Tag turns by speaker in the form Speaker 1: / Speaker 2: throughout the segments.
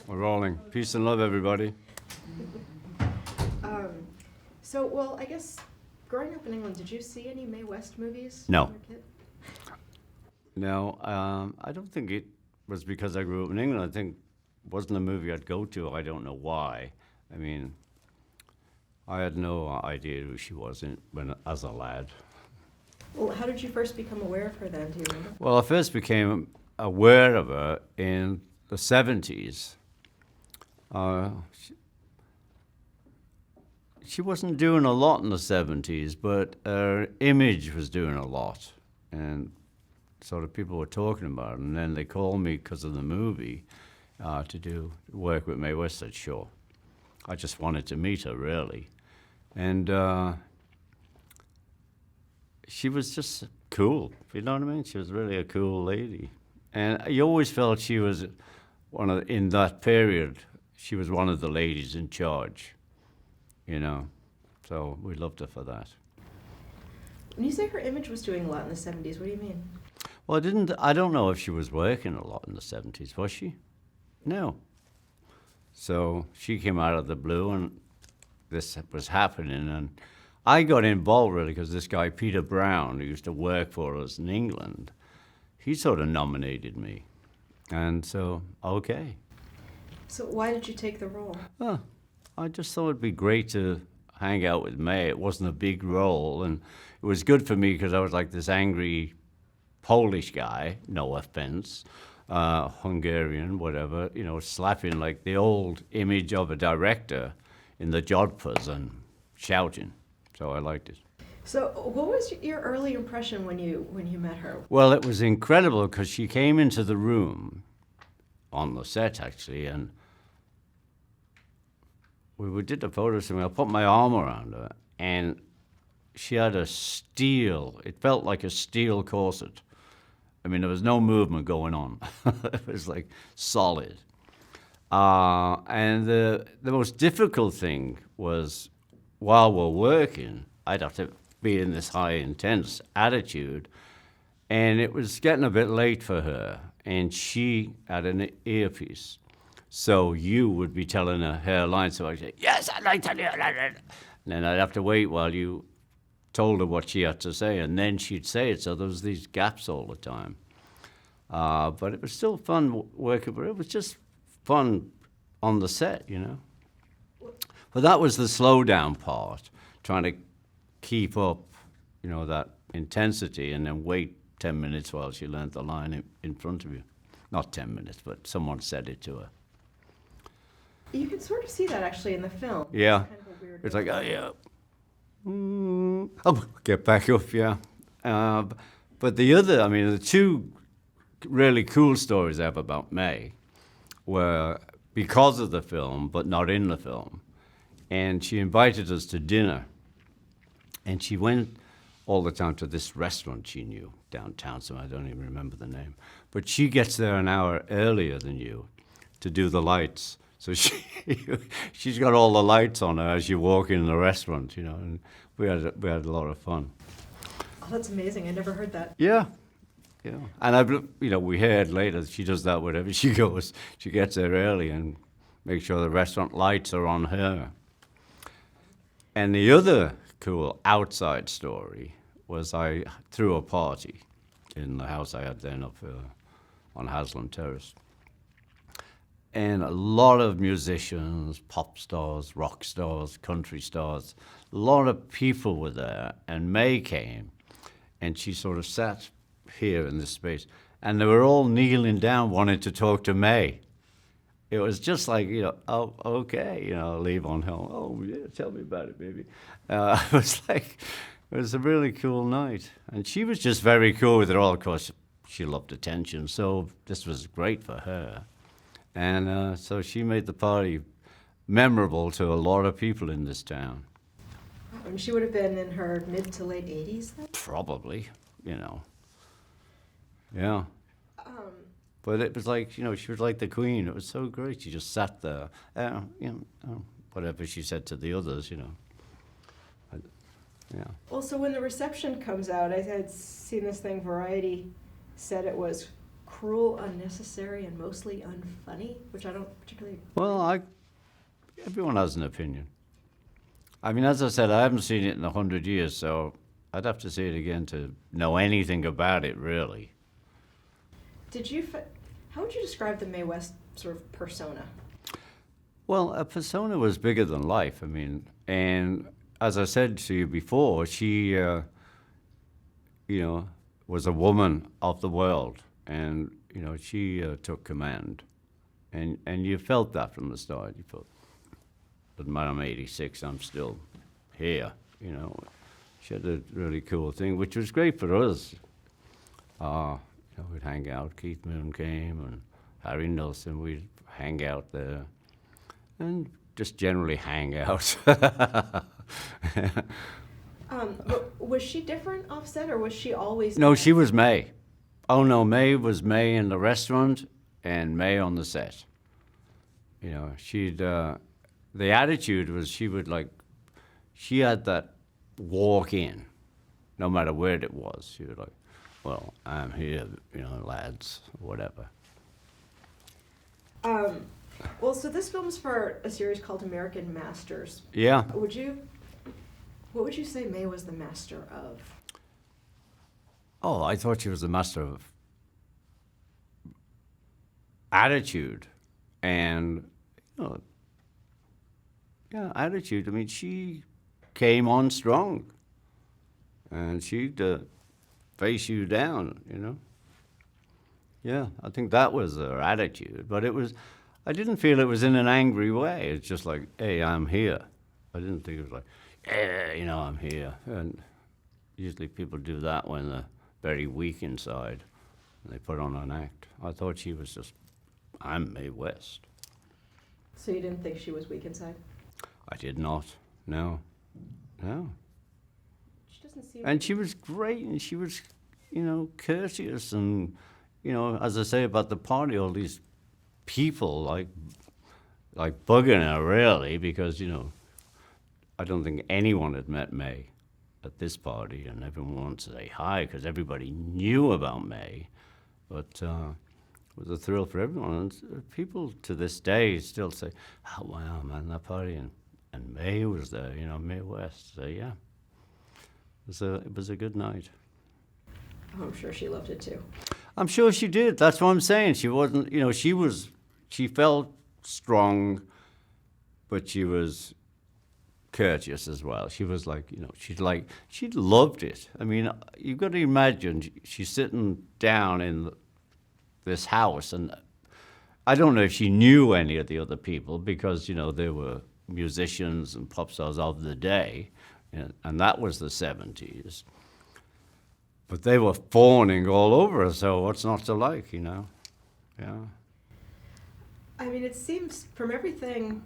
Speaker 1: We're rolling. Peace and love, everybody.
Speaker 2: I guess growing up in England, did you see any Mae West movies
Speaker 1: No.
Speaker 2: when you were a kid?
Speaker 1: No, I don't think it was because I grew up in England. I think it wasn't a movie I'd go to. I don't know why. I mean, I had no idea who she was as a lad.
Speaker 2: Well, how did you first become aware of her then? Do you remember?
Speaker 1: Well, I first became aware of her in the 70s. She wasn't doing a lot in the 70s, but her image was doing a lot. And sort of people were talking about it. And then they called me because of the movie to do work with Mae West. I said, sure. I just wanted to meet her, really. And she was just cool, you know what I mean? She was really a cool lady. And you always felt she was in that period, she was one of the ladies in charge, you know. So we loved her for that.
Speaker 2: When you say her image was doing a lot in the 70s, what do you mean?
Speaker 1: Well, I don't know if she was working a lot in the 70s, was she? No. So she came out of the blue and this was happening. And I got involved really because this guy, Peter Brown, who used to work for us in England, he sort of nominated me. And so, okay.
Speaker 2: So why did you take the role?
Speaker 1: Oh, I just thought it'd be great to hang out with Mae. It wasn't a big role, and it was good for me because I was like this angry Polish guy, no offense, Hungarian, whatever, you know, slapping like the old image of a director in the jodhpurs and shouting. So I liked it.
Speaker 2: So what was your early impression when you met her?
Speaker 1: Well, it was incredible because she came into the room on the set, actually, and we did the photos, and I put my arm around her, and she had it felt like a steel corset. I mean, there was no movement going on. It was like solid. And the most difficult thing was while we're working, I'd have to be in this high, intense attitude, and it was getting a bit late for her, and she had an earpiece. So you would be telling her lines, so I'd say, yes, I'd like to do that. And then I'd have to wait while you told her what she had to say, and then she'd say it, so there was these gaps all the time. But it was still fun working, but it was just fun on the set, you know. But that was the slow down part, trying to keep up, you know, that intensity and then wait 10 minutes while she learned the line in front of you. Not 10 minutes, but someone said it to her.
Speaker 2: You can sort of see that actually in the film.
Speaker 1: Yeah.
Speaker 2: It's kind of a weird
Speaker 1: It's like,
Speaker 2: role.
Speaker 1: oh, yeah. I'll get back up, yeah. But the two really cool stories I have about Mae were because of the film, but not in the film. And she invited us to dinner. And she went all the time to this restaurant she knew downtown, so I don't even remember the name. But she gets there an hour earlier than you to do the lights. So she's got all the lights on her as you walk in the restaurant, you know, and we had a lot of fun.
Speaker 2: Oh, that's amazing. I never heard that.
Speaker 1: Yeah. And we heard later that she does that wherever she goes. She gets there early and makes sure the restaurant lights are on her. And the other cool outside story was I threw a party in the house I had then up on Haslam Terrace. And a lot of musicians, pop stars, rock stars, country stars, a lot of people were there. And Mae came, and she sort of sat here in this space. And they were all kneeling down, wanting to talk to Mae. It was just like, you know, oh, okay, you know, leave on home. Oh, yeah, tell me about it, baby. It was a really cool night. And she was just very cool with it all. Of course, she loved attention, so this was great for her. And so she made the party memorable to a lot of people in this town.
Speaker 2: And she would have been in her mid to late 80s then?
Speaker 1: Probably, you know. Yeah. But it was like, you know, she was like the queen. It was so great. She just sat there, whatever she said to the others, you know. Yeah.
Speaker 2: Also, when the reception comes out, I had seen this thing, Variety said it was cruel, unnecessary, and mostly unfunny, which I don't particularly.
Speaker 1: Well, everyone has an opinion. I mean, as I said, I haven't seen it in 100 years, so I'd have to see it again to know anything about it, really.
Speaker 2: How would you describe the Mae West sort of persona?
Speaker 1: Well, a persona was bigger than life. I mean, and as I said to you before, she, was a woman of the world, and she took command, and you felt that from the start. You felt, doesn't matter, I'm 86, I'm still here. She had a really cool thing, which was great for us. We'd hang out. Keith Moon came, and Harry Nilsson. We'd hang out there, and just generally hang out.
Speaker 2: Was she different off set, or was she always?
Speaker 1: No, she was May. Oh no, May was May in the restaurant and May on the set. She'd the attitude was she had that walk in, no matter where it was. She was like, well, I'm here, lads, whatever.
Speaker 2: Well, so this film's for a series called American Masters.
Speaker 1: Yeah.
Speaker 2: What would you say May was the master of?
Speaker 1: Oh, I thought she was the master of attitude and, attitude. I mean, she came on strong, and she'd face you down, Yeah, I think that was her attitude, but I didn't feel it was in an angry way. It's just like, hey, I'm here. I didn't think it was like, yeah, I'm here. And usually people do that when they're very weak inside, and they put on an act. I thought she was just, I'm Mae West.
Speaker 2: So you didn't think she was weak inside?
Speaker 1: I did not. No.
Speaker 2: She doesn't seem.
Speaker 1: And she was great, and she was, courteous, and, as I say about the party, all these people like bugging her, really, because, I don't think anyone had met May at this party, and everyone wanted to say hi because everybody knew about May. But it was a thrill for everyone. And people to this day still say, oh, wow, man, that party. And May was there, Mae West. So, yeah, it was a good night.
Speaker 2: Oh, I'm sure she loved it, too.
Speaker 1: I'm sure she did. That's what I'm saying. She wasn't, she felt strong, but she was courteous as well. She was like, she loved it. I mean, you've got to imagine, she's sitting down in this house, and I don't know if she knew any of the other people because, they were musicians and pop stars of the day, and that was the 70s. But they were fawning all over her, so what's not to like, Yeah.
Speaker 2: I mean, it seems from everything,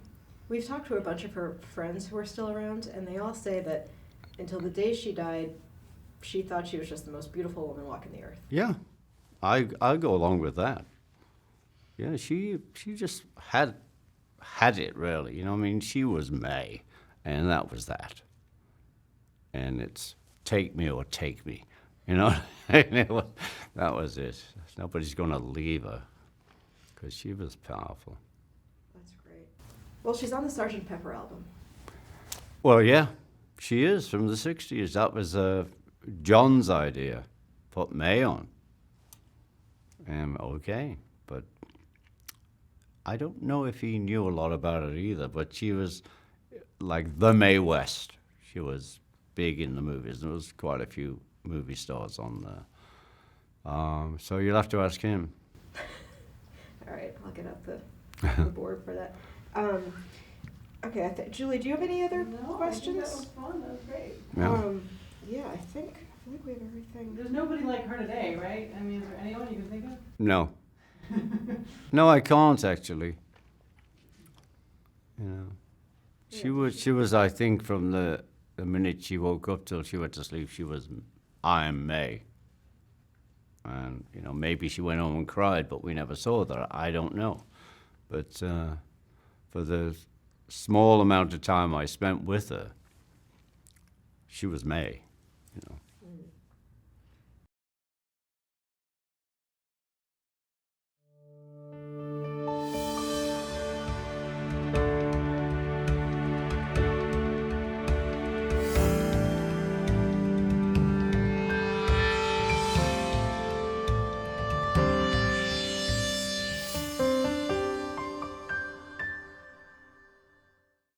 Speaker 2: we've talked to a bunch of her friends who are still around, and they all say that until the day she died, she thought she was just the most beautiful woman walking the earth.
Speaker 1: Yeah, I go along with that. Yeah, she just had it, really. I mean, she was May, and that was that. And it's take me or take me, That was it. Nobody's going to leave her, because she was powerful.
Speaker 2: That's great. Well, she's on the Sgt. Pepper album.
Speaker 1: Well, yeah, she is from the 60s. That was John's idea, put May on. Okay, but I don't know if he knew a lot about it either, but she was like the Mae West. She was big in the movies. There was quite a few movie stars on there. So you'll have to ask him.
Speaker 2: All right, I'll get up the board for that. Okay, Julie, do you have any other questions?
Speaker 3: I think that was fun. That was great.
Speaker 1: Yeah.
Speaker 2: Yeah, I feel like we have everything.
Speaker 3: There's nobody like her today, right? I mean, is there anyone you can think of?
Speaker 1: No. No, I can't actually. She was, I think, from the minute she woke up till she went to sleep, she was, I am May. And, maybe she went home and cried, but we never saw that. I don't know. But for the small amount of time I spent with her, she was May,